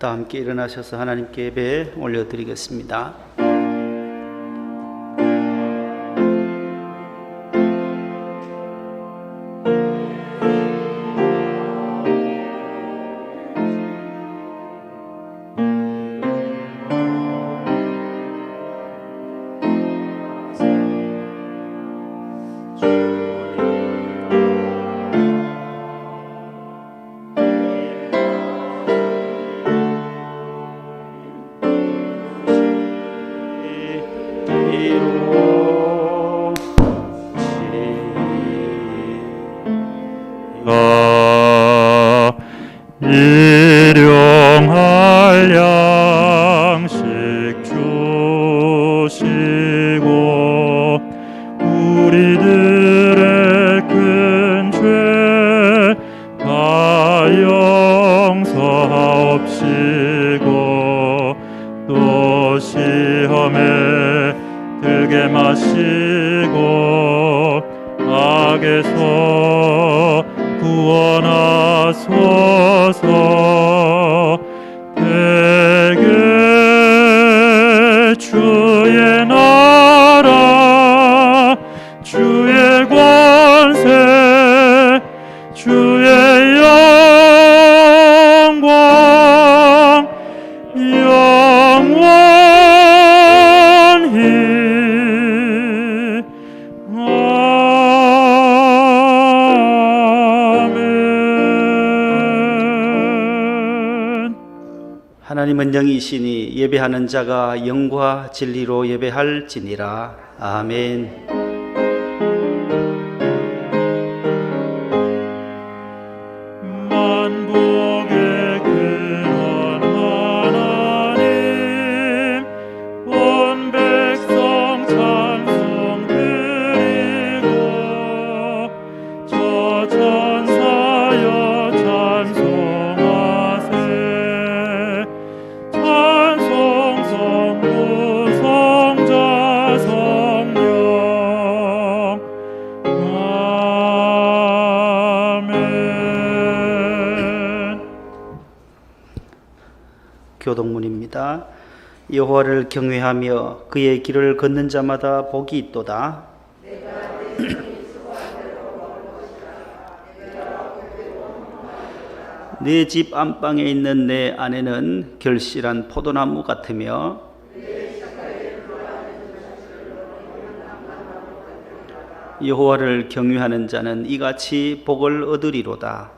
다 함께 일어나셔서 하나님께 예배 올려드리겠습니다. 일용할 양식 주시고 우리들의 큰 죄 다 용서하옵시고 또 시험에 들게 마시고 악에서 구원하소서. 대개 주의 나라 주의 권세 주의 영광 영원히 하나님은 영이시니 예배하는 자가 영과 진리로 예배할지니라. 아멘. 만복의 근원 하나님 온 백성 찬송 드리고 저 천사여 찬송하세. 찬송 성부 성자 성령 아멘. 교동문입니다. 여호와를 경외하며 그의 길을 걷는 자마다 복이 있도다. 내 집 안방에 있는 내 아내는 결실한 포도나무 같으며 여호와를 경외하는 자는 이같이 복을 얻으리로다.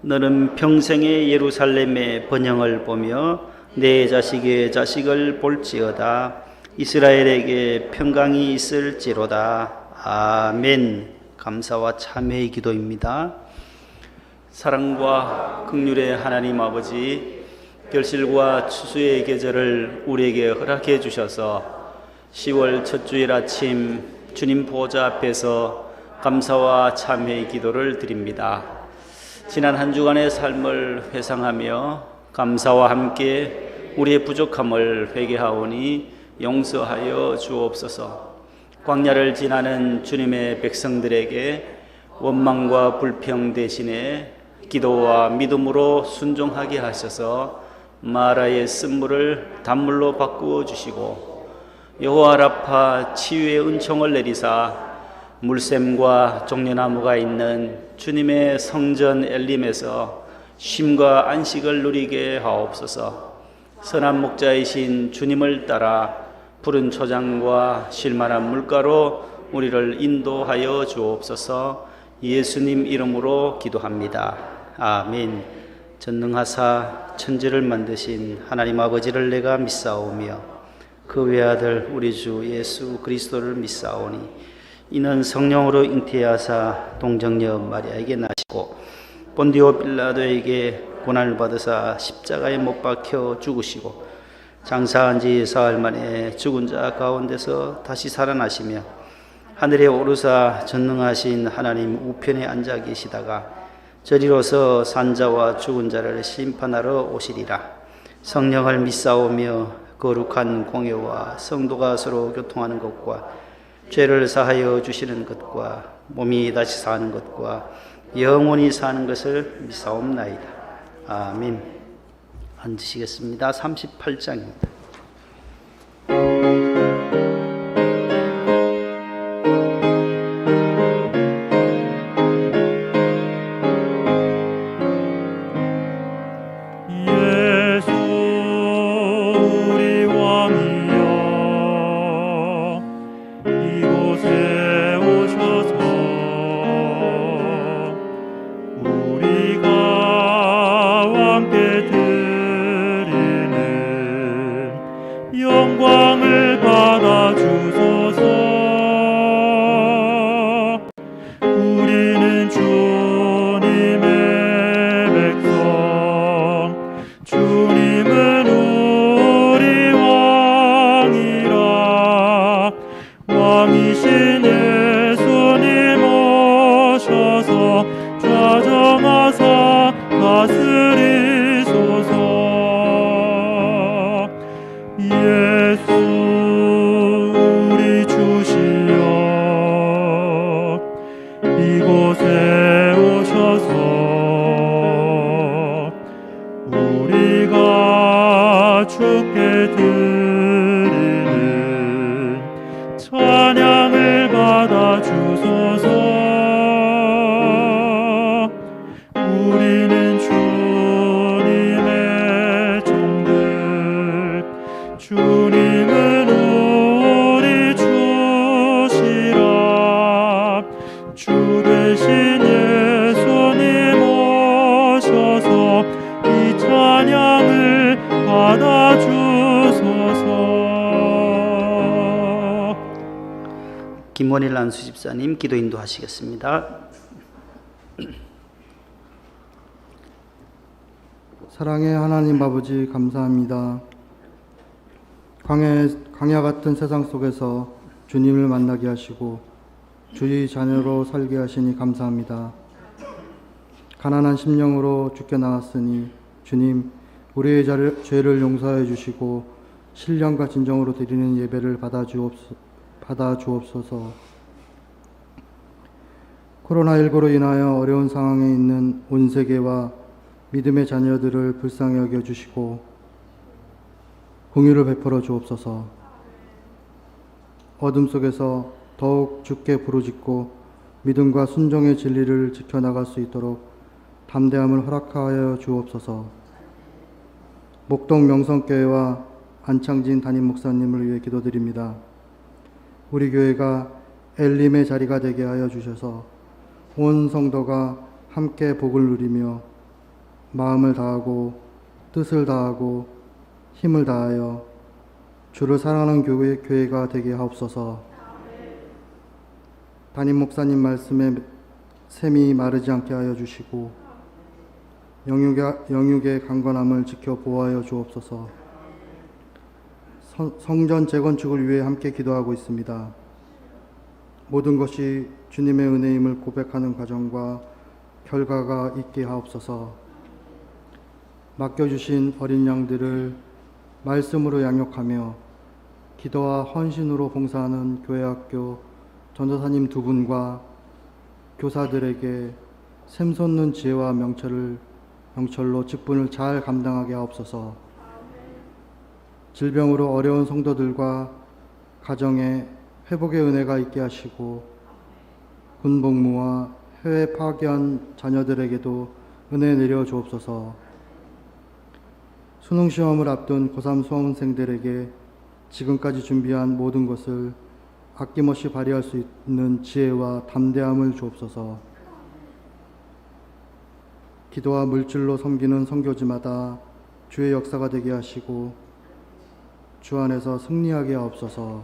너는 평생에 예루살렘의 번영을 보며 내 자식의 자식을 볼지어다. 이스라엘에게 평강이 있을지로다. 아멘. 감사와 참회의 기도입니다. 사랑과 긍휼의 하나님 아버지, 결실과 추수의 계절을 우리에게 허락해 주셔서 10월 첫 주일 아침 주님 보좌 앞에서 감사와 참회의 기도를 드립니다. 지난 한 주간의 삶을 회상하며 감사와 함께 우리의 부족함을 회개하오니 용서하여 주옵소서. 광야를 지나는 주님의 백성들에게 원망과 불평 대신에 기도와 믿음으로 순종하게 하셔서 마라의 쓴물을 단물로 바꾸어 주시고 여호와 라파 치유의 은총을 내리사 물샘과 종려나무가 있는 주님의 성전 엘림에서 쉼과 안식을 누리게 하옵소서. 선한 목자이신 주님을 따라 푸른 초장과 실만한 물가로 우리를 인도하여 주옵소서. 예수님 이름으로 기도합니다. 아멘. 전능하사 천지를 만드신 하나님 아버지를 내가 믿사오며 그 외아들 우리 주 예수 그리스도를 믿사오니 이는 성령으로 잉태하사 동정녀 마리아에게 나시고 본디오 빌라도에게 고난을 받으사 십자가에 못 박혀 죽으시고 장사한 지 사흘 만에 죽은 자 가운데서 다시 살아나시며 하늘에 오르사 전능하신 하나님 우편에 앉아 계시다가 저리로서 산자와 죽은 자를 심판하러 오시리라. 성령을 믿사오며 거룩한 공예와 성도가 서로 교통하는 것과 죄를 사하여 주시는 것과 몸이 다시 사는 것과 영원히 사는 것을 믿사옵나이다. 아멘. 앉으시겠습니다. 38장입니다. 영광을 받아 주소서. 우리는 주님의 백성, 주님은 우리 왕이라. 왕이신 예수님 오셔서 좌정하사 다스리소서. 예수 우리 주시여, 이곳에 오셔서 우리가 주께 드리는 찬양을 받아 주소서. 우리는 주님의 종들, 주님은 우리 주시라. 주 되신 예수님 오셔서 이 찬양을 받아 주소서. 김원일 안수집사님 기도 인도하시겠습니다. 사랑의 하나님 아버지, 감사합니다. 광야 같은 세상 속에서 주님을 만나게 하시고 주의 자녀로 살게 하시니 감사합니다. 가난한 심령으로 주께 나왔으니 주님, 우리의 죄를 용서해 주시고 신령과 진정으로 드리는 예배를 받아 주옵소서. 코로나19로 인하여 어려운 상황에 있는 온 세계와 믿음의 자녀들을 불쌍히 여겨 주시고 공유를 베풀어 주옵소서. 어둠 속에서 더욱 주께 부르짖고 믿음과 순종의 진리를 지켜나갈 수 있도록 담대함을 허락하여 주옵소서. 목동 명성교회와 안창진 담임 목사님을 위해 기도드립니다. 우리 교회가 엘림의 자리가 되게 하여 주셔서 온 성도가 함께 복을 누리며 마음을 다하고 뜻을 다하고 힘을 다하여 주를 사랑하는 교회가 되게 하옵소서. 담임 목사님 말씀에 샘이 마르지 않게 하여 주시고 영육의 강건함을 지켜 보호하여 주옵소서. 성전 재건축을 위해 함께 기도하고 있습니다. 모든 것이 주님의 은혜임을 고백하는 과정과 결과가 있게 하옵소서. 맡겨주신 어린 양들을 말씀으로 양육하며 기도와 헌신으로 봉사하는 교회학교 전도사님 두 분과 교사들에게 샘솟는 지혜와 명철로 직분을 잘 감당하게 하옵소서. 질병으로 어려운 성도들과 가정에 회복의 은혜가 있게 하시고 군복무와 해외 파견 자녀들에게도 은혜 내려 주옵소서. 수능시험을 앞둔 고3 수험생들에게 지금까지 준비한 모든 것을 아낌없이 발휘할 수 있는 지혜와 담대함을 주옵소서. 기도와 물질로 섬기는 선교지마다 주의 역사가 되게 하시고 주 안에서 승리하게 하옵소서.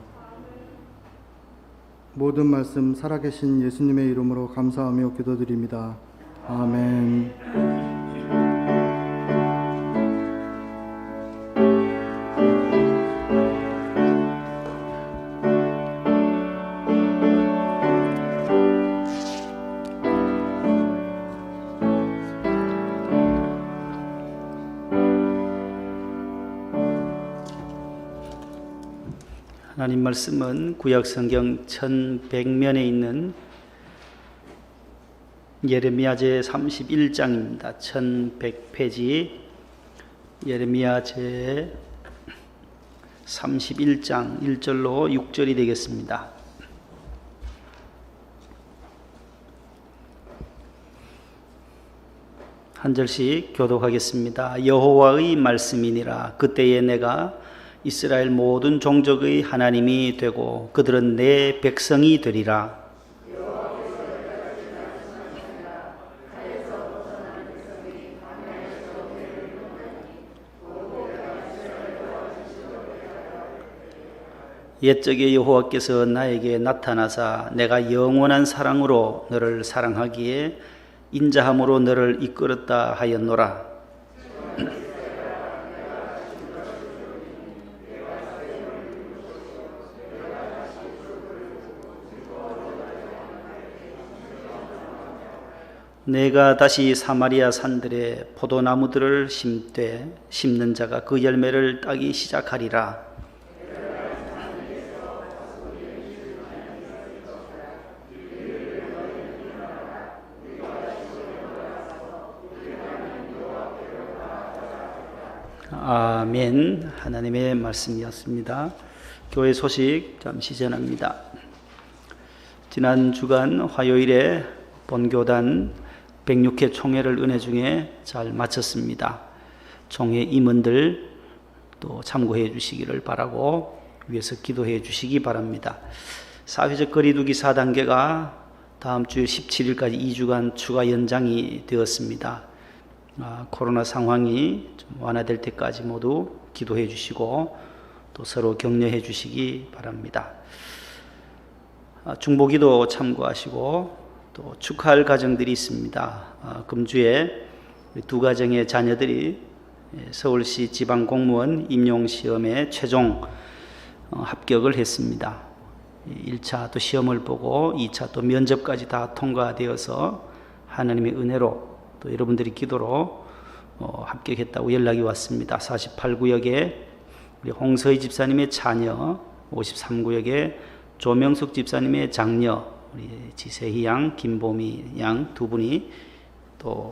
모든 말씀 살아계신 예수님의 이름으로 감사하며 기도드립니다. 아멘. 하나님 말씀은 구약 성경 1100면에 있는 예레미야 제 31장입니다. 1100페이지 예레미야 제 31장 1절로 6절이 되겠습니다. 한 절씩 교독하겠습니다. 여호와의 말씀이니라. 그때에 내가 이스라엘 모든 종족의 하나님이 되고 그들은 내 백성이 되리라. 옛적에 여호와께서 나에게 나타나사 내가 영원한 사랑으로 너를 사랑하기에 인자함으로 너를 이끌었다 하였노라. 내가 다시 사마리아 산들에 포도나무들을 심는 자가 그 열매를 따기 시작하리라. 아멘. 하나님의 말씀이었습니다. 교회 소식 잠시 전합니다. 지난 주간 화요일에 본교단 106회 총회를 은혜 중에 잘 마쳤습니다. 총회 임원들 또 참고해 주시기를 바라고 위에서 기도해 주시기 바랍니다. 사회적 거리두기 4단계가 다음 주 17일까지 2주간 추가 연장이 되었습니다. 코로나 상황이 좀 완화될 때까지 모두 기도해 주시고 또 서로 격려해 주시기 바랍니다. 중보기도 참고하시고 또 축하할 가정들이 있습니다. 금주에 두 가정의 자녀들이 서울시 지방공무원 임용시험에 최종 합격을 했습니다. 1차 또 시험을 보고 2차 또 면접까지 다 통과되어서 하나님의 은혜로 또 여러분들이 기도로 합격했다고 연락이 왔습니다. 48구역에 우리 홍서희 집사님의 자녀, 53구역에 조명숙 집사님의 장녀, 우리 지세희 양, 김보미 양 두 분이 또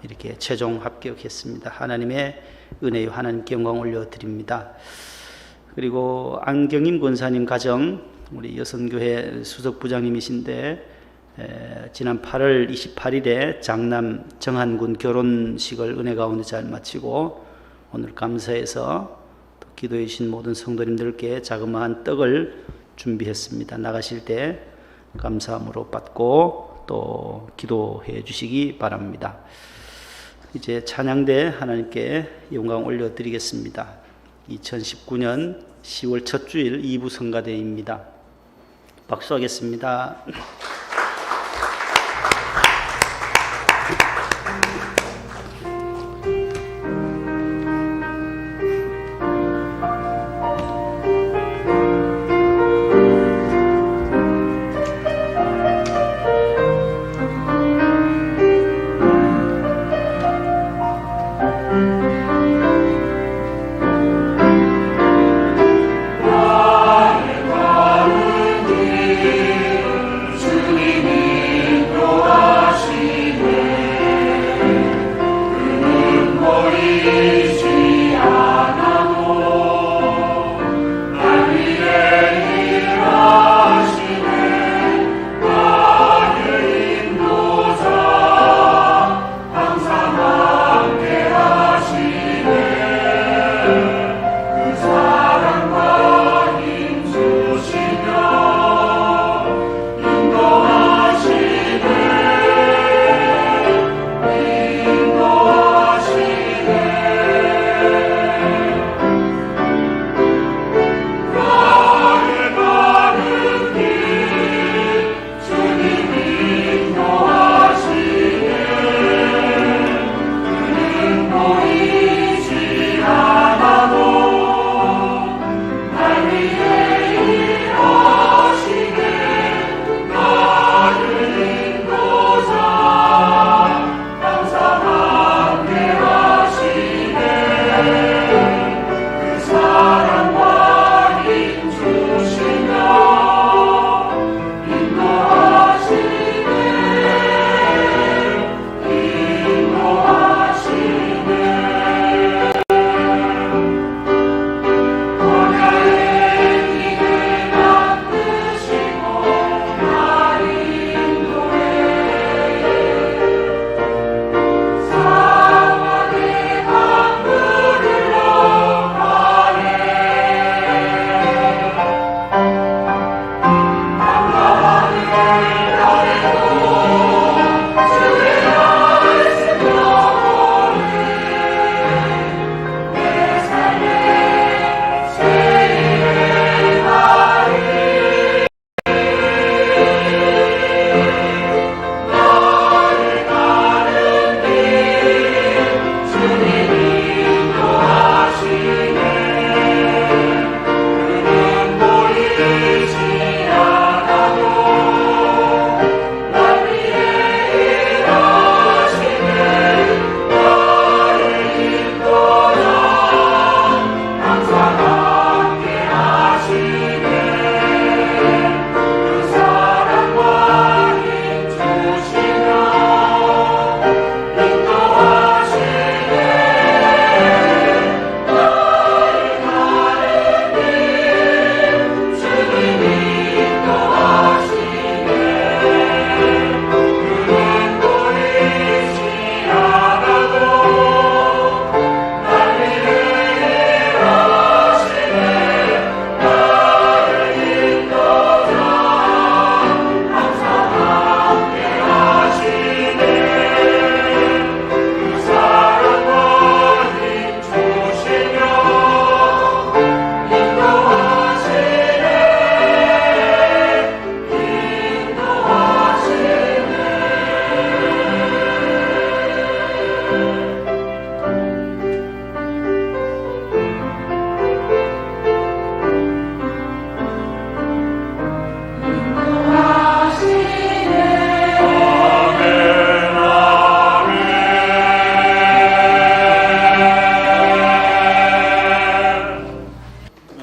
이렇게 최종 합격했습니다. 하나님의 은혜요 하나님께 영광 올려드립니다. 그리고 안경임 권사님 가정, 우리 여성교회 수석부장님이신데 지난 8월 28일에 장남 정한군 결혼식을 은혜 가운데 잘 마치고 오늘 감사해서 또 기도해 주신 모든 성도님들께 자그마한 떡을 준비했습니다. 나가실 때 감사함으로 받고 또 기도해 주시기 바랍니다. 이제 찬양대 하나님께 영광 올려드리겠습니다. 2019년 10월 첫 주일 2부 성가대입니다. 박수하겠습니다. 주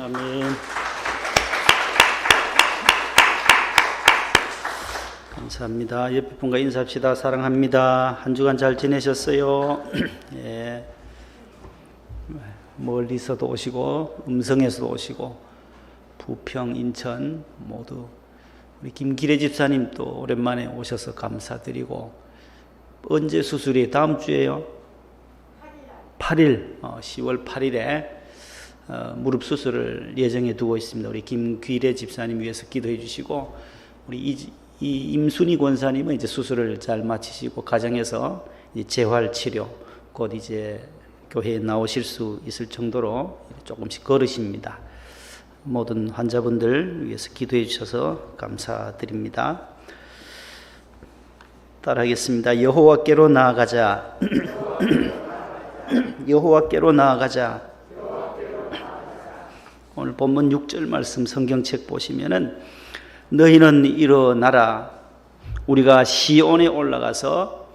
아멘. 감사합니다. 옆에 분과 인사합시다. 사랑합니다. 한 주간 잘 지내셨어요? 예. 멀리서도 오시고 음성에서도 오시고 부평, 인천 모두 우리 김기래 집사님도 오랜만에 오셔서 감사드리고 언제 수술이 다음 주에요? 8일 10월 8일에 무릎 수술을 예정해 두고 있습니다. 우리 김기래 집사님 위해서 기도해 주시고 우리 이 임순희 권사님은 이제 수술을 잘 마치시고 가정에서 이제 재활 치료 곧 이제 교회에 나오실 수 있을 정도로 조금씩 걸으십니다. 모든 환자분들 위해서 기도해 주셔서 감사드립니다. 따라하겠습니다. 여호와께로 나아가자. 여호와께로 나아가자. 오늘 본문 6절 말씀 성경책 보시면은 너희는 일어나라. 우리가 시온에 올라가서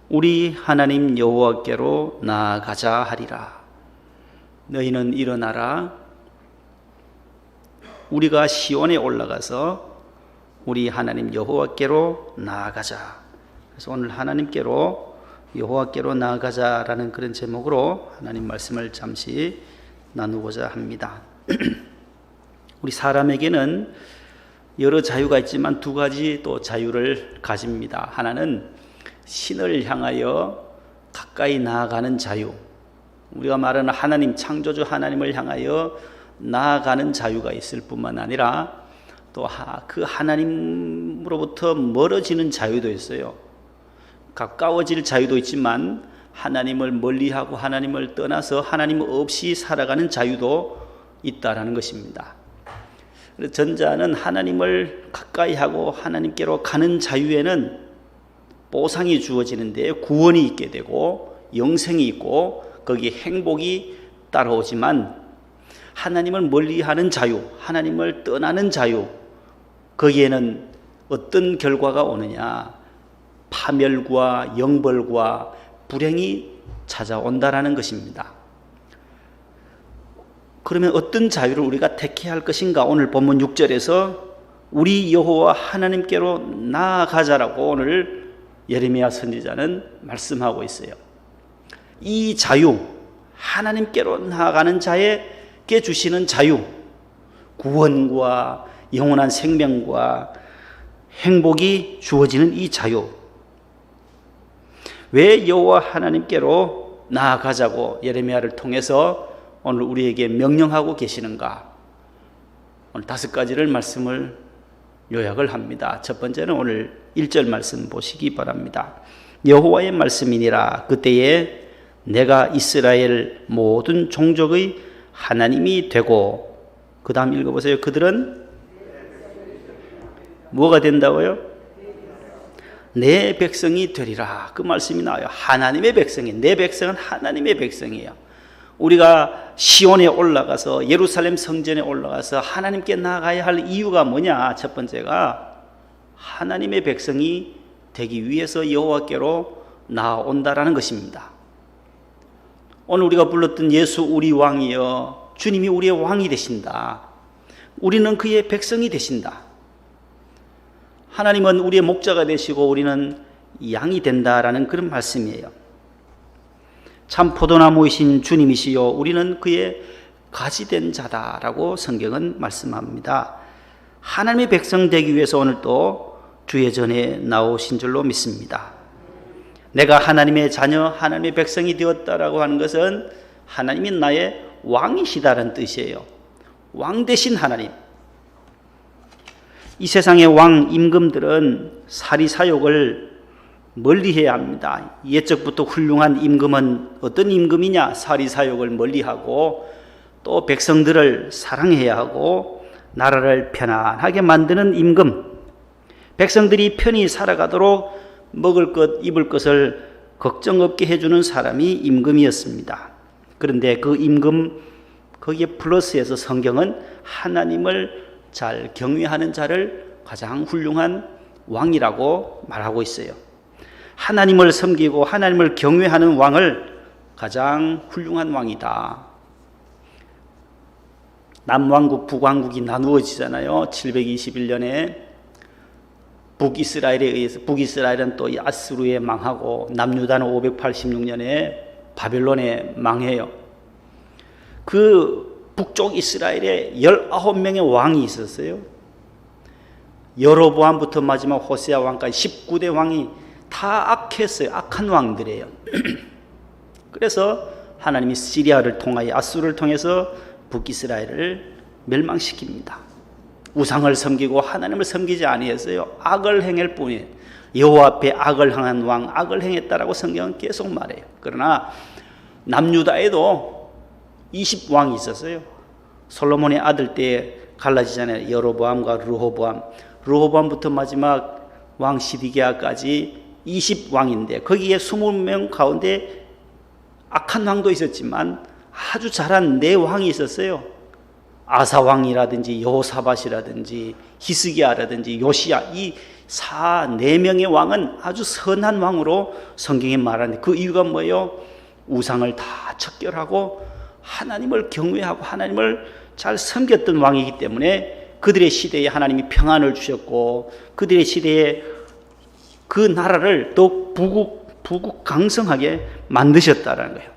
우리 하나님 여호와께로 나아가자 하리라. 너희는 일어나라. 우리가 시온에 올라가서 우리 하나님 여호와께로 나아가자. 그래서 오늘 하나님께로 여호와께로 나아가자라는 그런 제목으로 하나님 말씀을 잠시 나누고자 합니다. 우리 사람에게는 여러 자유가 있지만 두 가지 또 자유를 가집니다. 하나는 신을 향하여 가까이 나아가는 자유, 우리가 말하는 하나님, 창조주 하나님을 향하여 나아가는 자유가 있을 뿐만 아니라 또 그 하나님으로부터 멀어지는 자유도 있어요. 가까워질 자유도 있지만 하나님을 멀리하고 하나님을 떠나서 하나님 없이 살아가는 자유도 있다라는 것입니다. 전자는 하나님을 가까이 하고 하나님께로 가는 자유에는 보상이 주어지는데 구원이 있게 되고 영생이 있고 거기에 행복이 따라오지만 하나님을 멀리하는 자유, 하나님을 떠나는 자유, 거기에는 어떤 결과가 오느냐? 파멸과 영벌과 불행이 찾아온다라는 것입니다. 그러면 어떤 자유를 우리가 택해야 할 것인가? 오늘 본문 6절에서 우리 여호와 하나님께로 나아가자라고 오늘 예레미야 선지자는 말씀하고 있어요. 이 자유, 하나님께로 나아가는 자에게 주시는 자유, 구원과 영원한 생명과 행복이 주어지는 이 자유, 왜 여호와 하나님께로 나아가자고 예레미야를 통해서 오늘 우리에게 명령하고 계시는가? 오늘 5가지를 말씀을 요약을 합니다. 첫 번째는 오늘 1절 말씀 보시기 바랍니다. 여호와의 말씀이니라. 그때에 내가 이스라엘 모든 종족의 하나님이 되고, 그 다음 읽어보세요. 그들은 뭐가 된다고요? 내 백성이 되리라. 그 말씀이 나와요. 하나님의 백성이, 내 백성은 하나님의 백성이에요. 우리가 시온에 올라가서 예루살렘 성전에 올라가서 하나님께 나아가야 할 이유가 뭐냐? 첫 번째가 하나님의 백성이 되기 위해서 여호와께로 나아온다라는 것입니다. 오늘 우리가 불렀던 예수 우리 왕이여, 주님이 우리의 왕이 되신다. 우리는 그의 백성이 되신다. 하나님은 우리의 목자가 되시고 우리는 양이 된다라는 그런 말씀이에요. 참 포도나무이신 주님이시요 우리는 그의 가지된 자다라고 성경은 말씀합니다. 하나님의 백성 되기 위해서 오늘 또 주의 전에 나오신 줄로 믿습니다. 내가 하나님의 자녀, 하나님의 백성이 되었다라고 하는 것은 하나님이 나의 왕이시다는 뜻이에요. 왕 되신 하나님. 이 세상의 왕 임금들은 사리사욕을 멀리해야 합니다. 옛적부터 훌륭한 임금은 어떤 임금이냐? 사리사욕을 멀리하고 또 백성들을 사랑해야 하고 나라를 편안하게 만드는 임금, 백성들이 편히 살아가도록 먹을 것, 입을 것을 걱정 없게 해주는 사람이 임금이었습니다. 그런데 그 임금, 거기에 플러스해서 성경은 하나님을 잘 경외하는 자를 가장 훌륭한 왕이라고 말하고 있어요. 하나님을 섬기고 하나님을 경외하는 왕을 가장 훌륭한 왕이다. 남왕국 북왕국이 나누어지잖아요. 721년에 북이스라엘에 의해서. 북이스라엘은 또 아수르에 망하고 남유다는 586년에 바벨론에 망해요. 그 북쪽 이스라엘에 19명의 왕이 있었어요. 여로보암부터 마지막 호세아 왕까지 19대 왕이 다 악했어요. 악한 왕들이에요. 그래서 하나님이 시리아를 통하여 아수르를 통해서 북이스라엘을 멸망시킵니다. 우상을 섬기고 하나님을 섬기지 아니했어요. 악을 행할 뿐이에요. 여호와 앞에 악을 행한 왕, 악을 행했다라고 성경은 계속 말해요. 그러나 남유다에도 20왕이 있었어요. 솔로몬의 아들 때 갈라지잖아요. 여로보암과 르호보암. 르호보암부터 마지막 왕 시디기야까지 20왕인데 거기에 20명 가운데 악한 왕도 있었지만 아주 잘한 4왕이 있었어요. 아사왕이라든지 여호사밧이라든지 히스기야라든지 요시야, 이 4명의 왕은 아주 선한 왕으로 성경에 말하는데 그 이유가 뭐예요? 우상을 다 척결하고 하나님을 경외하고 하나님을 잘 섬겼던 왕이기 때문에 그들의 시대에 하나님이 평안을 주셨고 그들의 시대에 그 나라를 더 부국 강성하게 만드셨다는 거예요.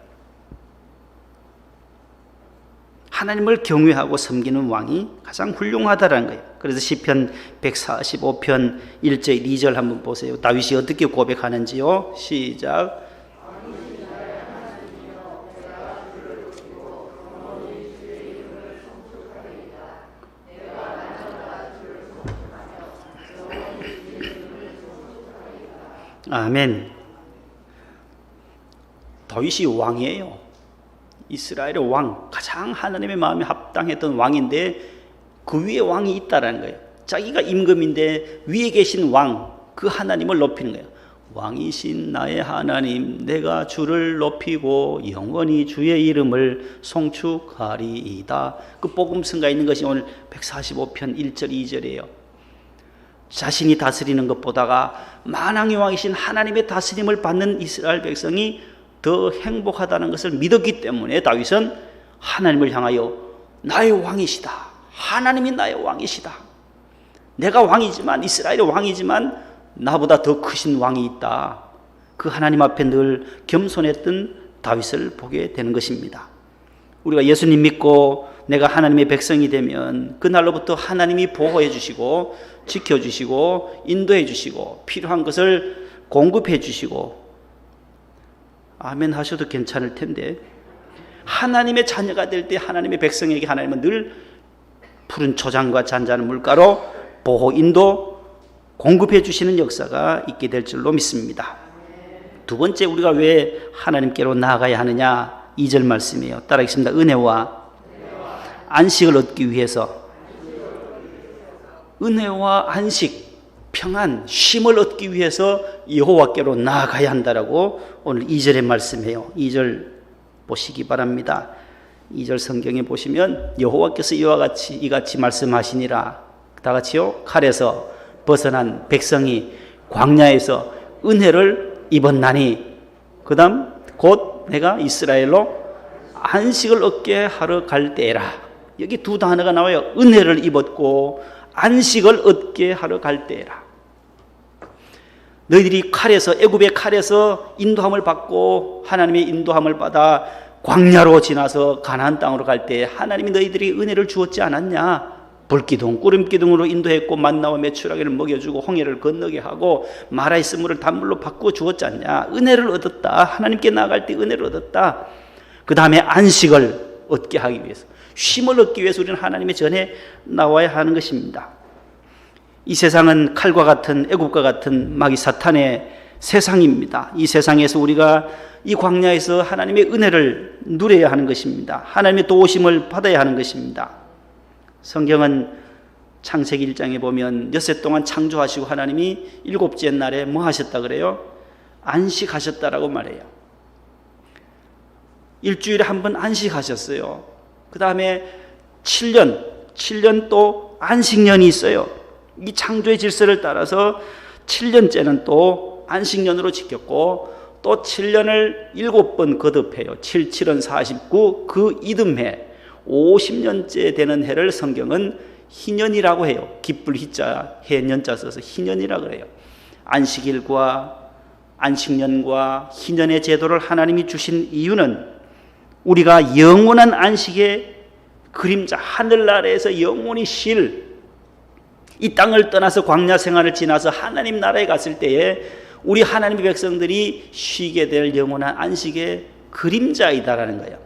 하나님을 경외하고 섬기는 왕이 가장 훌륭하다는 거예요. 그래서 시편 145편 1절 2절 한번 보세요. 다윗이 어떻게 고백하는지요. 시작. 아멘. 다윗이 왕이에요. 이스라엘의 왕, 가장 하나님의 마음에 합당했던 왕인데 그 위에 왕이 있다라는 거예요. 자기가 임금인데 위에 계신 왕, 그 하나님을 높이는 거예요. 왕이신 나의 하나님, 내가 주를 높이고 영원히 주의 이름을 송축하리이다. 그 복음성가 있는 것이 오늘 145편 1절 2절이에요. 자신이 다스리는 것보다가 만왕의 왕이신 하나님의 다스림을 받는 이스라엘 백성이 더 행복하다는 것을 믿었기 때문에 다윗은 하나님을 향하여 나의 왕이시다. 하나님이 나의 왕이시다. 내가 왕이지만 이스라엘의 왕이지만 나보다 더 크신 왕이 있다. 그 하나님 앞에 늘 겸손했던 다윗을 보게 되는 것입니다. 우리가 예수님 믿고 내가 하나님의 백성이 되면 그날로부터 하나님이 보호해 주시고 지켜주시고 인도해 주시고 필요한 것을 공급해 주시고 아멘 하셔도 괜찮을 텐데 하나님의 자녀가 될 때 하나님의 백성에게 하나님은 늘 푸른 초장과 잔잔한 물가로 보호 인도 공급해 주시는 역사가 있게 될 줄로 믿습니다. 두 번째 우리가 왜 하나님께로 나아가야 하느냐 2절 말씀이에요. 따라하겠습니다. 은혜와 안식을 얻기 위해서 은혜와 안식, 평안, 쉼을 얻기 위해서 여호와께로 나아가야 한다라고 오늘 2절에 말씀해요. 2절 보시기 바랍니다. 2절 성경에 보시면 여호와께서 이같이 말씀하시니라. 다 같이요. 칼에서 벗어난 백성이 광야에서 은혜를 입었나니 그 다음 곧 내가 이스라엘로 안식을 얻게 하러 갈 때라. 여기 두 단어가 나와요. 은혜를 입었고 안식을 얻게 하러 갈 때라. 너희들이 칼에서 애굽의 칼에서 인도함을 받고 하나님의 인도함을 받아 광야로 지나서 가나안 땅으로 갈 때 하나님이 너희들이 은혜를 주었지 않았냐? 불기둥, 구름기둥으로 인도했고 만나와 메추라기를 먹여주고 홍해를 건너게 하고 마라 있은 물을 단물로 바꾸어 주었지 않냐? 은혜를 얻었다. 하나님께 나아갈 때 은혜를 얻었다. 그 다음에 안식을 얻게 하기 위해서, 쉼을 얻기 위해서 우리는 하나님의 전에 나와야 하는 것입니다. 이 세상은 칼과 같은 애굽과 같은 마귀 사탄의 세상입니다. 이 세상에서 우리가 이 광야에서 하나님의 은혜를 누려야 하는 것입니다. 하나님의 도우심을 받아야 하는 것입니다. 성경은 창세기 1장에 보면 엿새 동안 창조하시고 하나님이 일곱째 날에 뭐 하셨다 그래요? 안식하셨다라고 말해요. 일주일에 한 번 안식하셨어요. 그 다음에 7년 또 안식년이 있어요. 이 창조의 질서를 따라서 7년째는 또 안식년으로 지켰고 또 7년을 7번 거듭해요. 7, 7은 49, 그 이듬해 50년째 되는 해를 성경은 희년이라고 해요. 기쁠 희자, 해년자 써서 희년이라고 그래요. 안식일과 안식년과 희년의 제도를 하나님이 주신 이유는 우리가 영원한 안식의 그림자, 하늘나라에서 영원히 쉴 이 땅을 떠나서 광야 생활을 지나서 하나님 나라에 갔을 때에 우리 하나님의 백성들이 쉬게 될 영원한 안식의 그림자이다라는 거예요.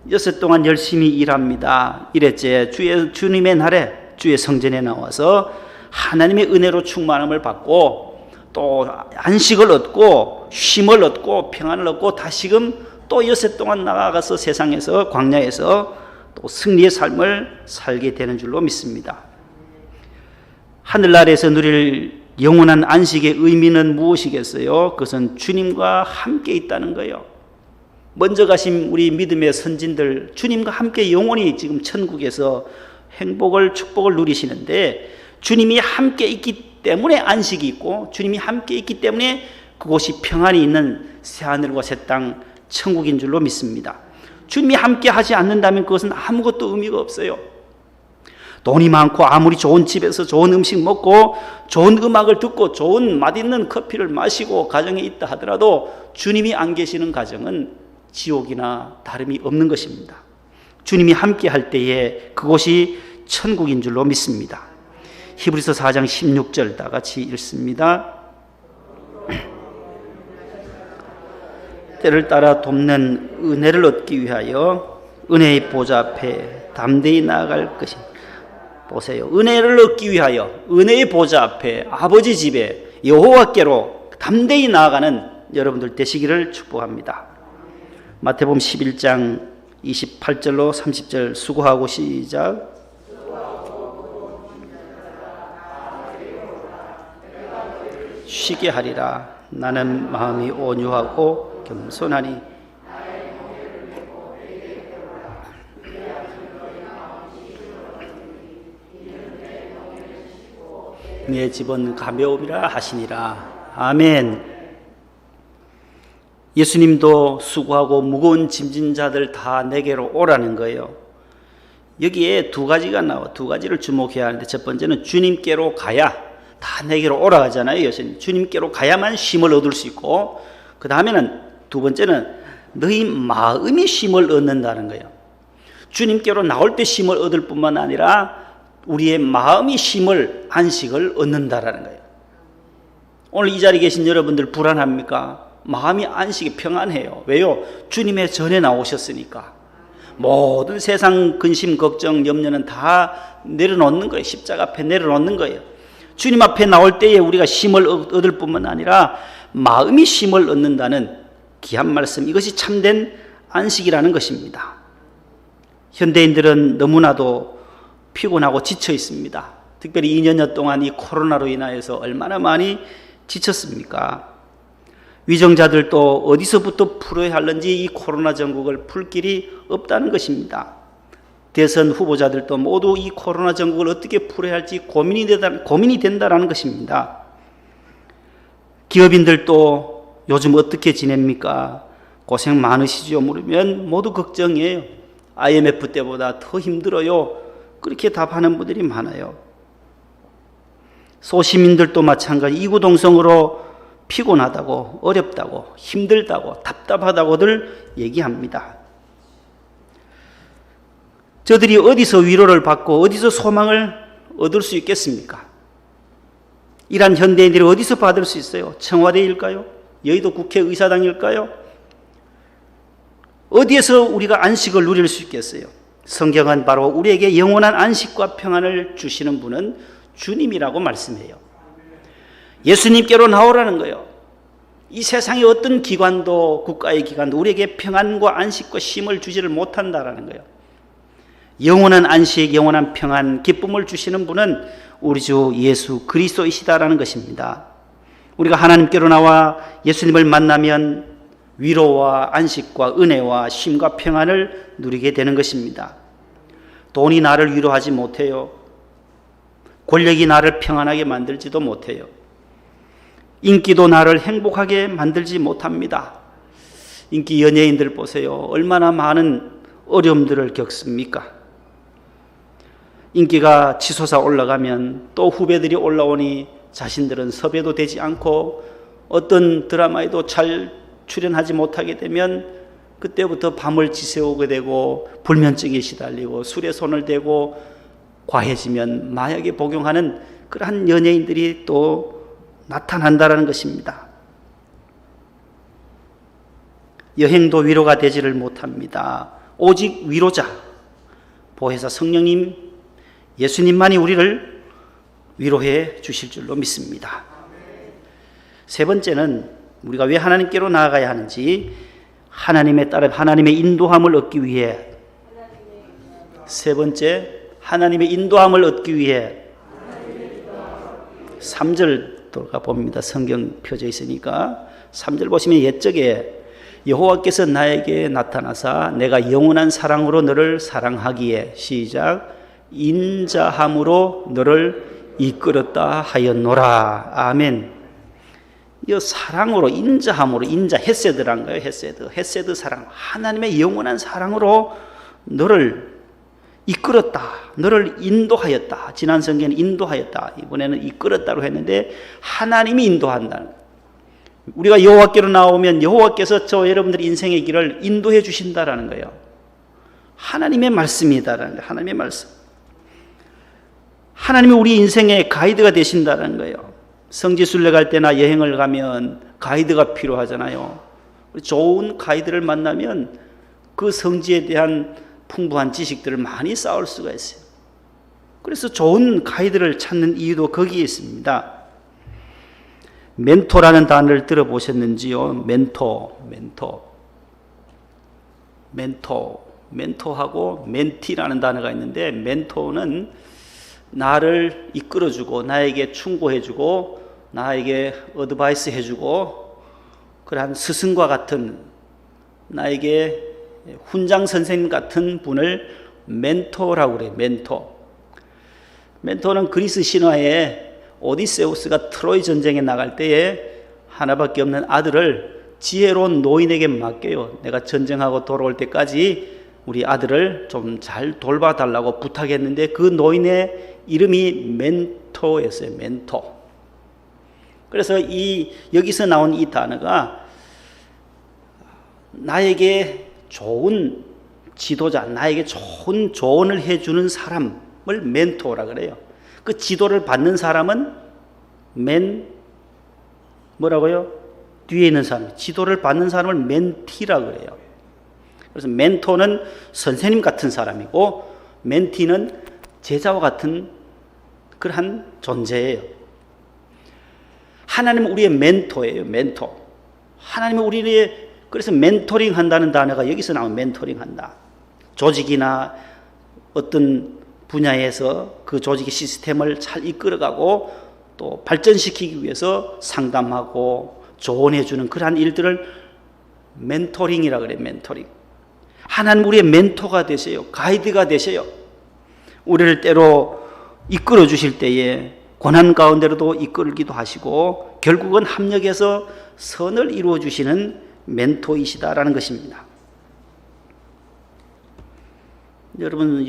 6일 동안 열심히 일합니다. 이랬지. 주님의 날에 주의 성전에 나와서 하나님의 은혜로 충만함을 받고 또 안식을 얻고 쉼을 얻고 평안을 얻고 다시금 또 6일 동안 나아가서 세상에서 광야에서 또 승리의 삶을 살게 되는 줄로 믿습니다. 하늘나라에서 누릴 영원한 안식의 의미는 무엇이겠어요? 그것은 주님과 함께 있다는 거예요. 먼저 가신 우리 믿음의 선진들, 주님과 함께 영원히 지금 천국에서 행복을, 축복을 누리시는데 주님이 함께 있기 때문에 안식이 있고 주님이 함께 있기 때문에 그곳이 평안이 있는 새하늘과 새 땅, 천국인 줄로 믿습니다. 주님이 함께 하지 않는다면 그것은 아무것도 의미가 없어요. 돈이 많고 아무리 좋은 집에서 좋은 음식 먹고 좋은 음악을 듣고 좋은 맛있는 커피를 마시고 가정에 있다 하더라도 주님이 안 계시는 가정은 지옥이나 다름이 없는 것입니다. 주님이 함께 할 때에 그곳이 천국인 줄로 믿습니다. 히브리서 4장 16절 다 같이 읽습니다. 때를 따라 돕는 은혜를 얻기 위하여 은혜의 보좌 앞에 담대히 나아갈 것입니다. 보세요. 은혜를 얻기 위하여 은혜의 보좌 앞에 아버지 집에 여호와께로 담대히 나아가는 여러분들 되시기를 축복합니다. 마태복음 11장 28절로 30절 수고하고 시작. 쉬게 하리라. 나는 마음이 온유하고 겸손하니 내 집은 가벼움이라 하시니라. 아멘. 예수님도 수고하고 무거운 짐진 자들 다 내게로 오라는 거예요. 여기에 두 가지가 나와. 두 가지를 주목해야 하는데 첫 번째는 주님께로 가야 다 내게로 오라 하잖아요. 예수님. 주님께로 가야만 쉼을 얻을 수 있고 그 다음에는 두 번째는 너희 마음이 쉼을 얻는다는 거예요. 주님께로 나올 때 쉼을 얻을 뿐만 아니라 우리의 마음이 쉼을, 안식을 얻는다라는 거예요. 오늘 이 자리에 계신 여러분들 불안합니까? 마음이 안식이 평안해요. 왜요? 주님의 전에 나오셨으니까. 모든 세상 근심, 걱정, 염려는 다 내려놓는 거예요. 십자가 앞에 내려놓는 거예요. 주님 앞에 나올 때에 우리가 쉼을 얻을 뿐만 아니라 마음이 쉼을 얻는다는 귀한 말씀, 이것이 참된 안식이라는 것입니다. 현대인들은 너무나도 피곤하고 지쳐 있습니다. 특별히 2년여 동안 이 코로나로 인하여서 얼마나 많이 지쳤습니까? 위정자들도 어디서부터 풀어야 할는지 이 코로나 전국을 풀 길이 없다는 것입니다. 대선 후보자들도 모두 이 코로나 전국을 어떻게 풀어야 할지 고민이 된다는 것입니다. 기업인들도 요즘 어떻게 지냅니까? 고생 많으시죠? 물으면 모두 걱정이에요. IMF 때보다 더 힘들어요. 그렇게 답하는 분들이 많아요. 소시민들도 마찬가지 이구동성으로 피곤하다고, 어렵다고, 힘들다고, 답답하다고들 얘기합니다. 저들이 어디서 위로를 받고 어디서 소망을 얻을 수 있겠습니까? 이런 현대인들이 어디서 받을 수 있어요? 청와대일까요? 여의도 국회의사당일까요? 어디에서 우리가 안식을 누릴 수 있겠어요? 성경은 바로 우리에게 영원한 안식과 평안을 주시는 분은 주님이라고 말씀해요. 예수님께로 나오라는 거예요. 이 세상의 어떤 기관도, 국가의 기관도 우리에게 평안과 안식과 쉼을 주지를 못한다라는 거예요. 영원한 안식, 영원한 평안, 기쁨을 주시는 분은 우리 주 예수 그리스도이시다라는 것입니다. 우리가 하나님께로 나와 예수님을 만나면 위로와 안식과 은혜와 쉼과 평안을 누리게 되는 것입니다. 돈이 나를 위로하지 못해요. 권력이 나를 평안하게 만들지도 못해요. 인기도 나를 행복하게 만들지 못합니다. 인기 연예인들 보세요. 얼마나 많은 어려움들을 겪습니까? 인기가 치솟아 올라가면 또 후배들이 올라오니 자신들은 섭외도 되지 않고 어떤 드라마에도 잘 출연하지 못하게 되면 그때부터 밤을 지새우게 되고 불면증에 시달리고 술에 손을 대고 과해지면 마약에 복용하는 그러한 연예인들이 또 나타난다는 것입니다. 여행도 위로가 되지를 못합니다. 오직 위로자, 보혜사 성령님, 예수님만이 우리를 위로해 주실 줄로 믿습니다. 세 번째는 우리가 왜 하나님께로 나아가야 하는지, 하나님에 따라 하나님의 인도함을 얻기 위해, 세 번째, 하나님의 인도함을 얻기 위해 3절 돌아가 봅니다. 성경 펴져 있으니까 3절 보시면 옛적에 여호와께서 나에게 나타나사 내가 영원한 사랑으로 너를 사랑하기에, 시작, 인자함으로 너를 이끌었다 하였노라. 아멘. 이 사랑으로, 인자함으로, 인자 헤세드란 거예요. 헤세드 사랑, 하나님의 영원한 사랑으로 너를 이끌었다, 너를 인도하였다. 지난 성경에는 인도하였다, 이번에는 이끌었다로 했는데 하나님이 인도한다는 거예요. 우리가 여호와께로 나오면 여호와께서 저 여러분들의 인생의 길을 인도해 주신다라는 거예요. 하나님의 말씀이다라는 거예요. 하나님의 말씀. 하나님이 우리 인생의 가이드가 되신다는 거예요. 성지순례 갈 때나 여행을 가면 가이드가 필요하잖아요. 좋은 가이드를 만나면 그 성지에 대한 풍부한 지식들을 많이 쌓을 수가 있어요. 그래서 좋은 가이드를 찾는 이유도 거기에 있습니다. 멘토라는 단어를 들어보셨는지요? 멘토하고 멘티라는 단어가 있는데, 멘토는 나를 이끌어주고 나에게 충고해주고 나에게 어드바이스 해주고 그러한 스승과 같은, 나에게 훈장 선생님 같은 분을 멘토라고 그래요. 멘토는 그리스 신화에 오디세우스가 트로이 전쟁에 나갈 때에 하나밖에 없는 아들을 지혜로운 노인에게 맡겨요. 내가 전쟁하고 돌아올 때까지 우리 아들을 좀 잘 돌봐달라고 부탁했는데 그 노인의 이름이 멘토였어요. 멘토. 그래서 여기서 나온 이 단어가 나에게 좋은 지도자, 나에게 좋은 조언을 해주는 사람을 멘토라 그래요. 그 지도를 받는 사람은 뭐라고요? 뒤에 있는 사람, 지도를 받는 사람을 멘티라 그래요. 그래서 멘토는 선생님 같은 사람이고 멘티는 제자와 같은 그러한 존재예요. 하나님은 우리의 멘토예요. 멘토. 하나님은 우리의, 그래서 멘토링 한다는 단어가 여기서 나오는 멘토링 한다. 조직이나 어떤 분야에서 그 조직의 시스템을 잘 이끌어가고 또 발전시키기 위해서 상담하고 조언해주는 그러한 일들을 멘토링이라 그래요. 멘토링. 하나님 우리의 멘토가 되세요. 가이드가 되세요. 우리를 때로 이끌어 주실 때에 고난 가운데로도 이끌기도 하시고 결국은 합력해서 선을 이루어 주시는 멘토이시다라는 것입니다. 여러분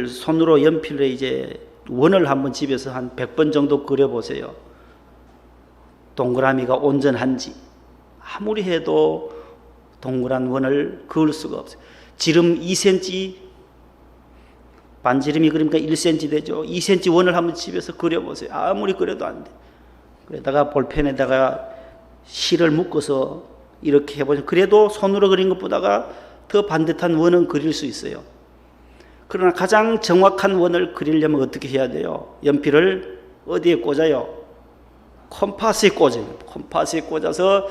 손으로 연필에 이제 원을 한번 집에서 한 100번 정도 그려보세요. 동그라미가 온전한지. 아무리 해도 동그란 원을 그을 수가 없어요. 지름 2cm, 반지름이 그러니까 1cm 되죠. 2cm 원을 한번 집에서 그려보세요. 아무리 그려도 안 돼. 그러다가 볼펜에다가 실을 묶어서 이렇게 해보세요. 그래도 손으로 그린 것보다가 더 반듯한 원은 그릴 수 있어요. 그러나 가장 정확한 원을 그리려면 어떻게 해야 돼요? 연필을 어디에 꽂아요? 컴파스에 꽂아요. 컴파스에 꽂아서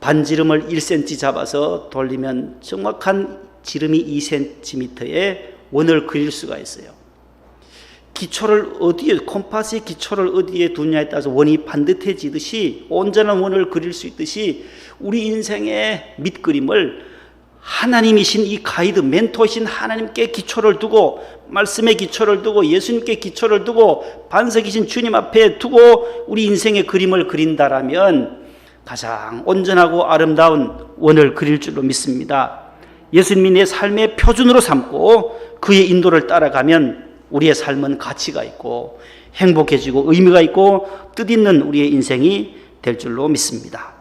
반지름을 1cm 잡아서 돌리면 정확한 지름이 2cm의 원을 그릴 수가 있어요. 기초를 어디에, 컴파스의 기초를 어디에 두냐에 따라서 원이 반듯해지듯이 온전한 원을 그릴 수 있듯이 우리 인생의 밑그림을 하나님이신 이 가이드, 멘토이신 하나님께 기초를 두고, 말씀의 기초를 두고, 예수님께 기초를 두고, 반석이신 주님 앞에 두고 우리 인생의 그림을 그린다라면 가장 온전하고 아름다운 원을 그릴 줄로 믿습니다. 예수님이 내 삶의 표준으로 삼고 그의 인도를 따라가면 우리의 삶은 가치가 있고 행복해지고 의미가 있고 뜻있는 우리의 인생이 될 줄로 믿습니다.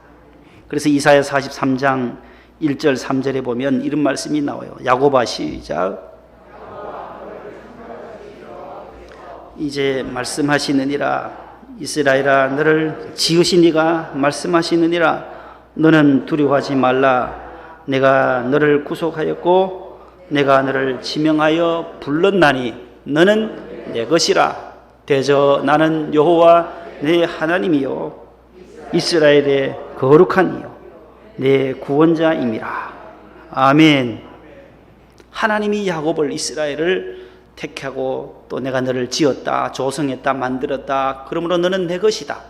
그래서 이사야 43장 1절 3절에 보면 이런 말씀이 나와요. 야고보아 시작. 이제 말씀하시느니라. 이스라엘아 너를 지으신 이가 말씀하시느니라. 너는 두려워하지 말라. 내가 너를 구속하였고 내가 너를 지명하여 불렀나니 너는 내 것이라. 대저 나는 여호와 내 하나님이요 이스라엘의 거룩한 이요 내 구원자임이라. 아멘. 하나님이 야곱을 이스라엘을 택하고 또 내가 너를 지었다, 조성했다, 만들었다. 그러므로 너는 내 것이다,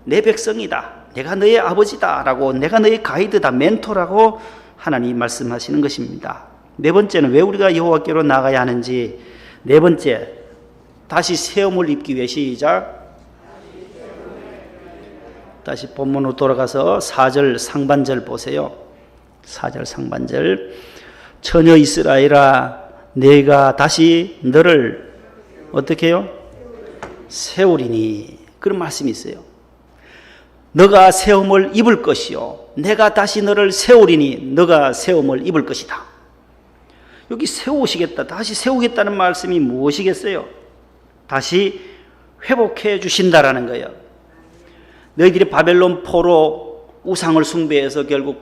내 백성이다, 내가 너의 아버지다 라고, 내가 너의 가이드다, 멘토라고 하나님이 말씀하시는 것입니다. 네 번째는 왜 우리가 여호와께로 나가야 하는지. 네 번째, 다시 세움을 입기 위해 시작. 다시 본문으로 돌아가서 4절 상반절 보세요. 4절 상반절. 처녀 이스라엘아 내가 다시 너를 어떻게 해요? 세우리니. 그런 말씀이 있어요. 너가 세움을 입을 것이요 내가 다시 너를 세우리니 너가 세움을 입을 것이다. 여기 세우시겠다, 다시 세우겠다는 말씀이 무엇이겠어요? 다시 회복해 주신다라는 거예요. 너희들이 바벨론 포로 우상을 숭배해서 결국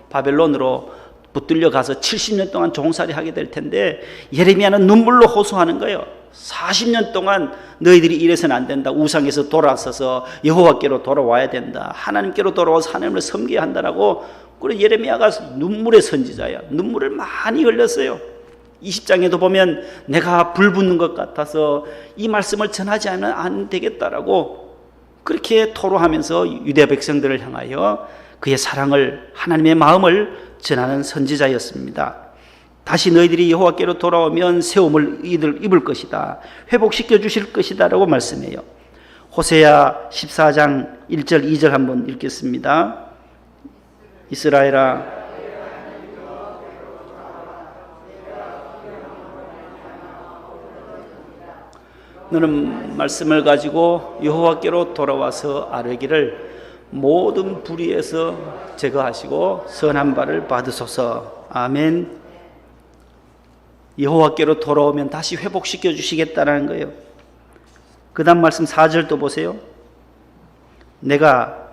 바벨론으로 붙들려 가서 70년 동안 종살이 하게 될 텐데 예레미야는 눈물로 호소하는 거예요. 40년 동안 너희들이 이래서는 안 된다. 우상에서 돌아서서 여호와께로 돌아와야 된다. 하나님께로 돌아와서 하나님을 섬겨야 한다라고. 그리고 예레미야가 눈물의 선지자야. 눈물을 많이 흘렸어요. 20장에도 보면 내가 불 붙는 것 같아서 이 말씀을 전하지 않으면 안 되겠다라고 그렇게 토로하면서 유대 백성들을 향하여 그의 사랑을, 하나님의 마음을 전하는 선지자였습니다. 다시 너희들이 여호와께로 돌아오면 세움을 입을 것이다, 회복시켜 주실 것이다 라고 말씀해요. 호세아 14장 1절 2절 한번 읽겠습니다. 이스라엘아 너는 말씀을 가지고 여호와께로 돌아와서 아뢰기를 모든 불의에서 제거하시고 선한 바를 받으소서. 아멘. 여호와께로 돌아오면 다시 회복시켜 주시겠다는 거예요. 그 다음 말씀 4절도 보세요. 내가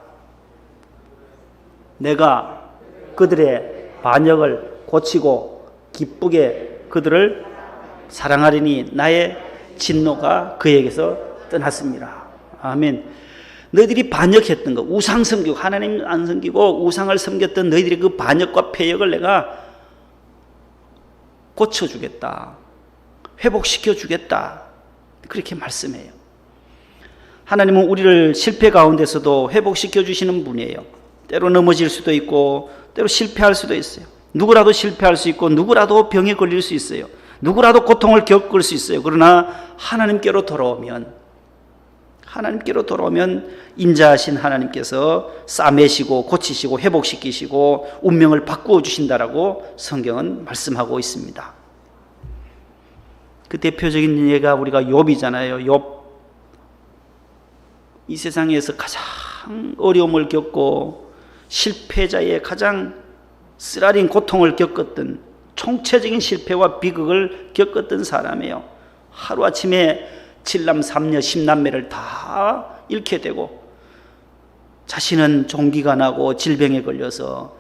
그들의 반역을 고치고 기쁘게 그들을 사랑하리니 나의 진노가 그에게서 떠났습니다. 아멘. 너희들이 반역했던 거, 우상 섬기고 하나님 안 섬기고 우상을 섬겼던 너희들의 그 반역과 패역을 내가 고쳐주겠다, 회복시켜주겠다, 그렇게 말씀해요. 하나님은 우리를 실패 가운데서도 회복시켜주시는 분이에요. 때로 넘어질 수도 있고 때로 실패할 수도 있어요. 누구라도 실패할 수 있고 누구라도 병에 걸릴 수 있어요. 누구라도 고통을 겪을 수 있어요. 그러나 하나님께로 돌아오면 인자하신 하나님께서 싸매시고 고치시고 회복시키시고 운명을 바꾸어 주신다라고 성경은 말씀하고 있습니다. 그 대표적인 예가 우리가 욥이잖아요. 욥. 이 세상에서 가장 어려움을 겪고 실패자의 가장 쓰라린 고통을 겪었던, 총체적인 실패와 비극을 겪었던 사람이에요. 하루아침에 7남 3녀 10남매를 다 잃게 되고 자신은 종기가 나고 질병에 걸려서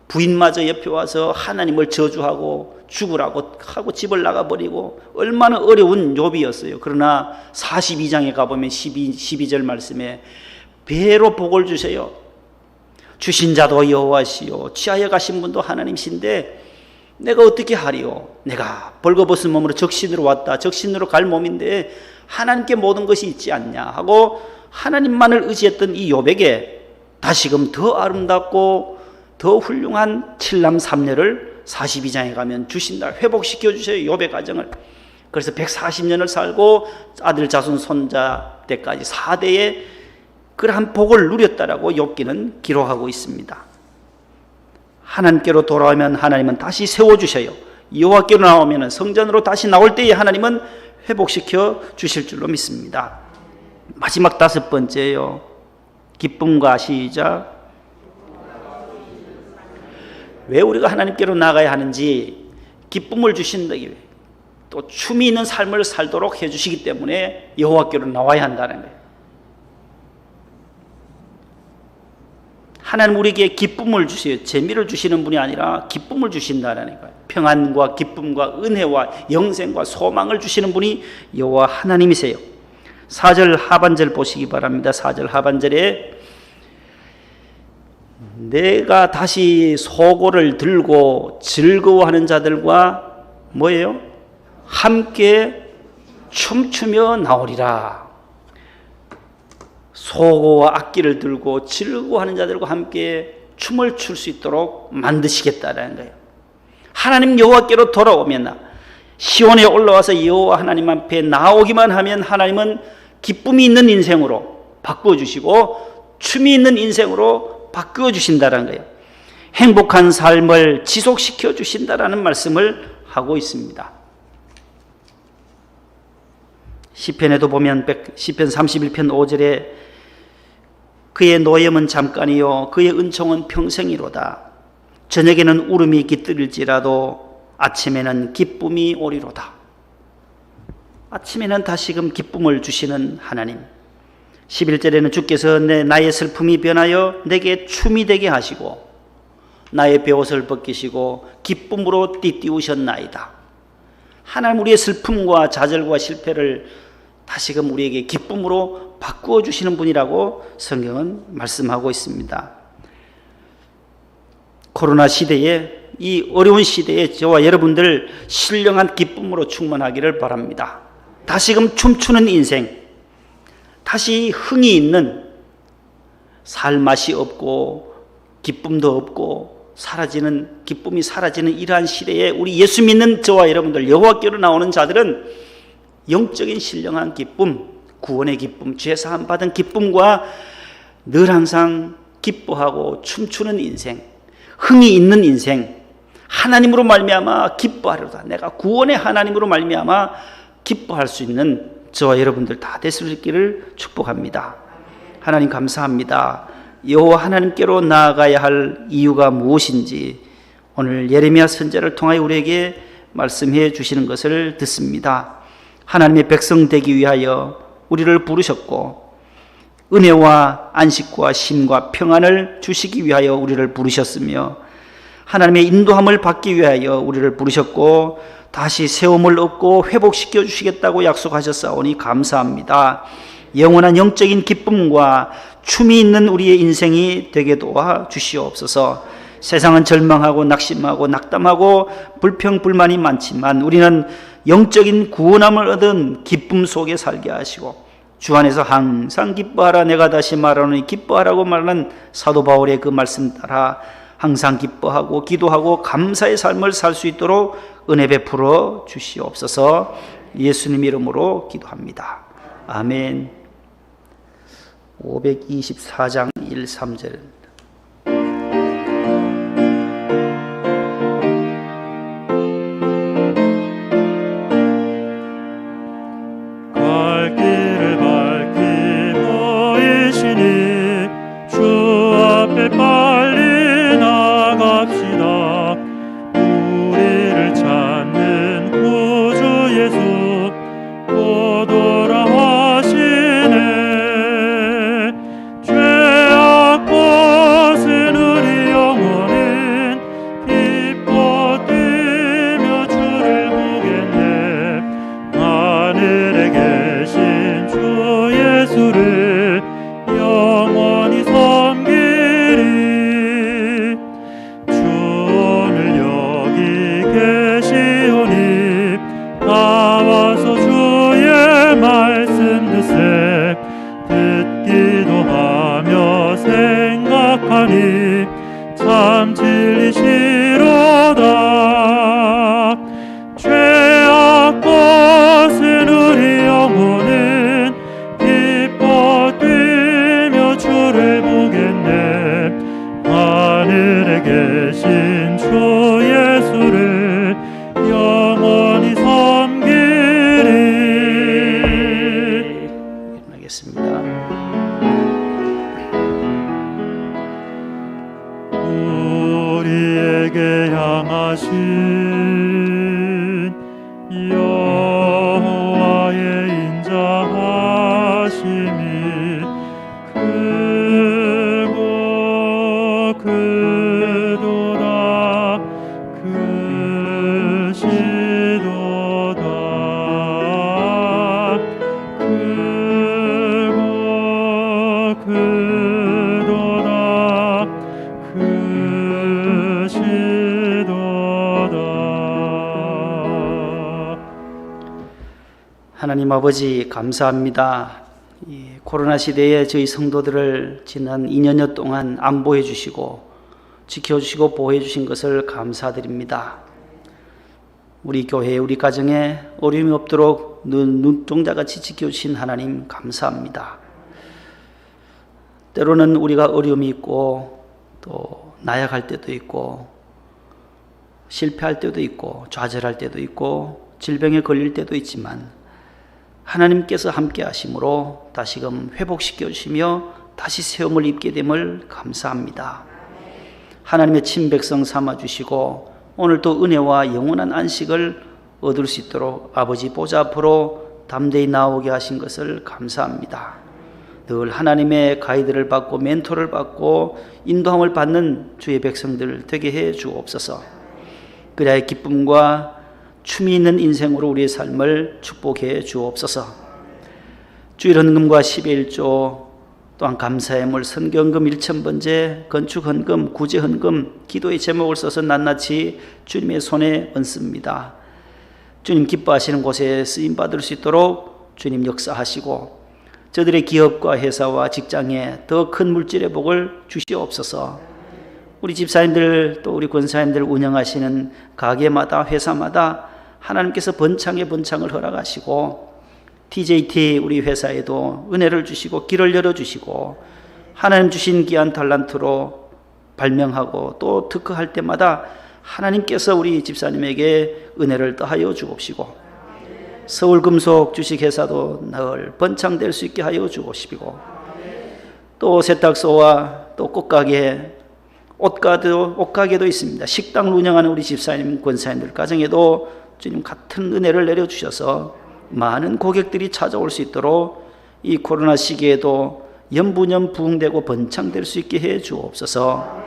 부인마저 옆에 와서 하나님을 저주하고 죽으라고 하고 집을 나가버리고 얼마나 어려운 욥이었어요. 그러나 42장에 가보면 12절 말씀에 배로 복을 주세요. 주신 자도 여호와시요 취하여 가신 분도 하나님이신데 내가 어떻게 하리요? 내가 벌거벗은 몸으로 적신으로 왔다. 적신으로 갈 몸인데 하나님께 모든 것이 있지 않냐 하고 하나님만을 의지했던 이 욥에게 다시금 더 아름답고 더 훌륭한 7남 3녀를 42장에 가면 주신다. 회복시켜 주세요. 욥의 가정을. 그래서 140년을 살고 아들 자손 손자 때까지 4대의 그러한 복을 누렸다라고 욥기는 기록하고 있습니다. 하나님께로 돌아오면 하나님은 다시 세워주셔요. 여호와께로 나오면 성전으로 다시 나올 때에 하나님은 회복시켜 주실 줄로 믿습니다. 마지막 5번째요. 기쁨과 시작. 왜 우리가 하나님께로 나가야 하는지, 기쁨을 주신다기 위해, 또 춤이 있는 삶을 살도록 해주시기 때문에 여호와께로 나와야 한다는 거예요. 하나님 우리에게 기쁨을 주세요. 재미를 주시는 분이 아니라 기쁨을 주신다는 거예요. 평안과 기쁨과 은혜와 영생과 소망을 주시는 분이 여호와 하나님이세요. 4절 하반절 보시기 바랍니다. 4절 하반절에 내가 다시 소고를 들고 즐거워하는 자들과 뭐예요? 함께 춤추며 나오리라. 소고와 악기를 들고 즐거워하는 자들과 함께 춤을 출 수 있도록 만드시겠다는 거예요. 하나님 여호와께로 돌아오면, 시온에 올라와서 여호와 하나님 앞에 나오기만 하면 하나님은 기쁨이 있는 인생으로 바꾸어 주시고 춤이 있는 인생으로 바꾸어 주신다는 거예요. 행복한 삶을 지속시켜 주신다라는 말씀을 하고 있습니다. 시편에도 보면 시편 31편 5절에 그의 노염은 잠깐이요 그의 은총은 평생이로다. 저녁에는 울음이 깃들일지라도 아침에는 기쁨이 오리로다. 아침에는 다시금 기쁨을 주시는 하나님. 11절에는 주께서 나의 슬픔이 변하여 내게 춤이 되게 하시고 나의 베옷을 벗기시고 기쁨으로 띠띠우셨나이다. 하나님 우리의 슬픔과 좌절과 실패를 다시금 우리에게 기쁨으로 바꾸어 주시는 분이라고 성경은 말씀하고 있습니다. 코로나 시대에, 이 어려운 시대에 저와 여러분들 신령한 기쁨으로 충만하기를 바랍니다. 다시금 춤추는 인생, 다시 흥이 있는, 살 맛이 없고 기쁨도 없고 기쁨이 사라지는 이러한 시대에 우리 예수 믿는 저와 여러분들, 여호와께로 나오는 자들은 영적인 신령한 기쁨, 구원의 기쁨, 죄 사함 받은 기쁨과 늘 항상 기뻐하고 춤추는 인생, 흥이 있는 인생, 하나님으로 말미암아 기뻐하리로다. 내가 구원의 하나님으로 말미암아 기뻐할 수 있는 저와 여러분들 다 되실 수 있기를 축복합니다. 하나님 감사합니다. 여호와 하나님께로 나아가야 할 이유가 무엇인지 오늘 예레미야 선지자를 통하여 우리에게 말씀해 주시는 것을 듣습니다. 하나님의 백성 되기 위하여 우리를 부르셨고 은혜와 안식과 쉼과 평안을 주시기 위하여 우리를 부르셨으며 하나님의 인도함을 받기 위하여 우리를 부르셨고 다시 세움을 얻고 회복시켜 주시겠다고 약속하셨사오니 감사합니다. 영원한 영적인 기쁨과 춤이 있는 우리의 인생이 되게 도와 주시옵소서. 세상은 절망하고 낙심하고 낙담하고 불평불만이 많지만 우리는 영적인 구원함을 얻은 기쁨 속에 살게 하시고 주 안에서 항상 기뻐하라. 내가 다시 말하노니 기뻐하라고 말하는 사도 바울의 그 말씀 따라 항상 기뻐하고 기도하고 감사의 삶을 살 수 있도록 은혜 베풀어 주시옵소서. 예수님 이름으로 기도합니다. 아멘. 524장 1, 3절. 갈 길을 밝히 보이시니 주 앞에 빨리 나갑시다. 우리를 찾는 구주 예수 곧 오라 하시네. 죄악 하나님 아버지 감사합니다. 이 코로나 시대에 저희 성도들을 지난 2년여 동안 안보해 주시고 지켜주시고 보호해 주신 것을 감사드립니다. 우리 교회, 우리 가정에 어려움이 없도록 눈동자같이 지켜주신 하나님 감사합니다. 때로는 우리가 어려움이 있고 또 나약할 때도 있고 실패할 때도 있고 좌절할 때도 있고 질병에 걸릴 때도 있지만 하나님께서 함께 하심으로 다시금 회복시켜 주시며 다시 세움을 입게 됨을 감사합니다. 하나님의 친백성 삼아주시고 오늘도 은혜와 영원한 안식을 얻을 수 있도록 아버지 보좌 앞으로 담대히 나오게 하신 것을 감사합니다. 늘 하나님의 가이드를 받고 멘토를 받고 인도함을 받는 주의 백성들 되게 해 주옵소서. 그래야 기쁨과 춤이 있는 인생으로 우리의 삶을 축복해 주옵소서. 주일 헌금과 10의 1조 또한 감사의 물 선경금 1,000번째 건축 헌금 구제 헌금 기도의 제목을 써서 낱낱이 주님의 손에 얹습니다. 주님 기뻐하시는 곳에 쓰임 받을 수 있도록 주님 역사하시고 저들의 기업과 회사와 직장에 더 큰 물질의 복을 주시옵소서. 우리 집사님들 또 우리 권사님들 운영하시는 가게마다 회사마다 하나님께서 번창에 번창을 허락하시고 TJT 우리 회사에도 은혜를 주시고 길을 열어주시고 하나님 주신 귀한 달란트로 발명하고 또 특허할 때마다 하나님께서 우리 집사님에게 은혜를 더하여 주옵시고 서울금속 주식회사도 늘 번창될 수 있게 하여 주옵시고 또 세탁소와 또 꽃가게 옷가게도 있습니다. 식당을 운영하는 우리 집사님 권사님들 가정에도 주님 같은 은혜를 내려주셔서 많은 고객들이 찾아올 수 있도록 이 코로나 시기에도 연분연 부흥되고 번창될 수 있게 해 주옵소서.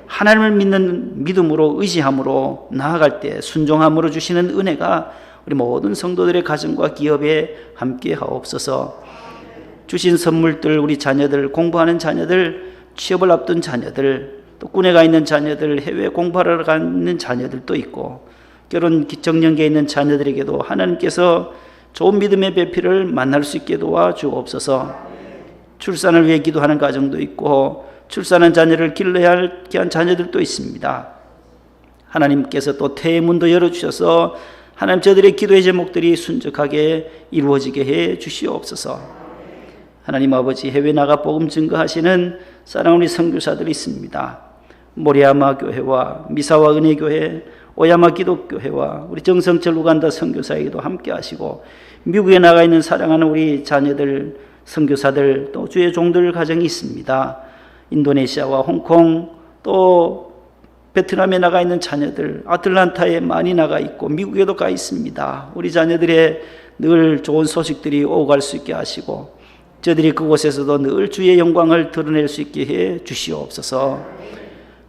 하나님을 믿는 믿음으로 의지함으로 나아갈 때 순종함으로 주시는 은혜가 우리 모든 성도들의 가정과 기업에 함께 하옵소서. 주신 선물들 우리 자녀들 공부하는 자녀들 취업을 앞둔 자녀들 또 군에 가 있는 자녀들 해외 공부하러 가는 자녀들도 있고 결혼 정년기에 있는 자녀들에게도 하나님께서 좋은 믿음의 배필을 만날 수 있게 도와주옵소서. 출산을 위해 기도하는 가정도 있고 출산한 자녀를 길러야 할 귀한 자녀들도 있습니다. 하나님께서 또 태의 문도 열어주셔서 하나님 저들의 기도의 제목들이 순적하게 이루어지게 해 주시옵소서. 하나님 아버지 해외 나가 복음 증거하시는 사랑하는 우리 선교사들이 있습니다. 모리아마 교회와 미사와 은혜교회 오야마 기독교회와 우리 정성철 우간다 선교사에게도 함께 하시고 미국에 나가 있는 사랑하는 우리 자녀들 선교사들 또 주의 종들 가정이 있습니다. 인도네시아와 홍콩 또 베트남에 나가 있는 자녀들 아틀란타에 많이 나가 있고 미국에도 가 있습니다. 우리 자녀들의 늘 좋은 소식들이 오고 갈 수 있게 하시고 저들이 그곳에서도 늘 주의 영광을 드러낼 수 있게 해 주시옵소서.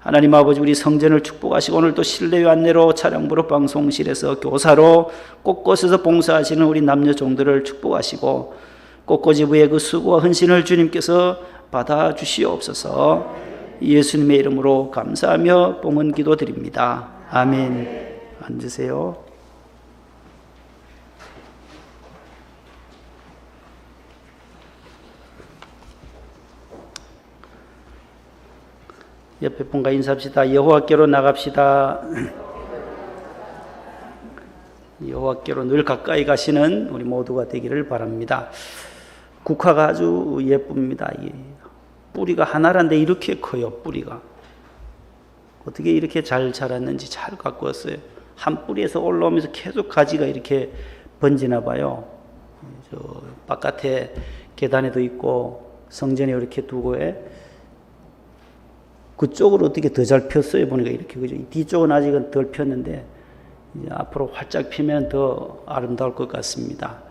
하나님 아버지 우리 성전을 축복하시고 오늘도 실내외 안내로 차량부로 방송실에서 교사로 곳곳에서 봉사하시는 우리 남녀 종들을 축복하시고 꽃꽂이부의 그 수고와 헌신을 주님께서 받아주시옵소서. 예수님의 이름으로 감사하며 봉헌 기도드립니다. 아멘. 앉으세요. 옆에 분과 인사합시다. 여호와께로 나갑시다. 여호와께로 늘 가까이 가시는 우리 모두가 되기를 바랍니다. 국화가 아주 예쁩니다. 뿌리가 하나란데 이렇게 커요. 뿌리가 어떻게 이렇게 잘 자랐는지 잘 가꾸었어요. 한 뿌리에서 올라오면서 계속 가지가 이렇게 번지나 봐요. 저 바깥에 계단에도 있고 성전에 이렇게 두고 그쪽으로 어떻게 더 잘 폈어요. 보니까 이렇게 그죠. 뒤쪽은 아직은 덜 폈는데 이제 앞으로 활짝 피면 더 아름다울 것 같습니다.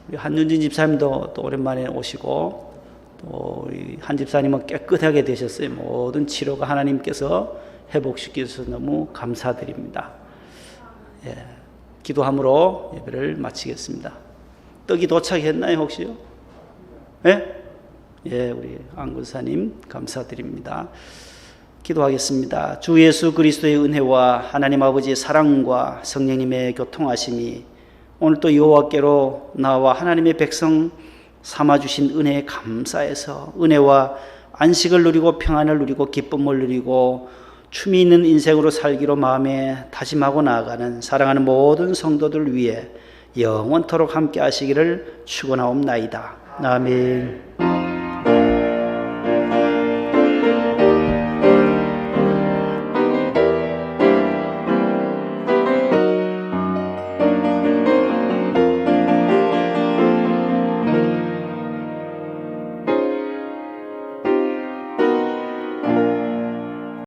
우리 한윤진 집사님도 또 오랜만에 오시고 또 한 집사님은 깨끗하게 되셨어요. 모든 치료가 하나님께서 회복시켜주셔서 너무 감사드립니다. 예, 기도함으로 예배를 마치겠습니다. 떡이 도착했나요 혹시요? 예? 예, 우리 안군사님 감사드립니다. 기도하겠습니다. 주 예수 그리스도의 은혜와 하나님 아버지의 사랑과 성령님의 교통하심이 오늘 또 여호와께로 나와 하나님의 백성 삼아주신 은혜에 감사해서 은혜와 안식을 누리고 평안을 누리고 기쁨을 누리고 춤이 있는 인생으로 살기로 마음에 다짐하고 나아가는 사랑하는 모든 성도들 위해 영원토록 함께 하시기를 축원하옵나이다. 아멘.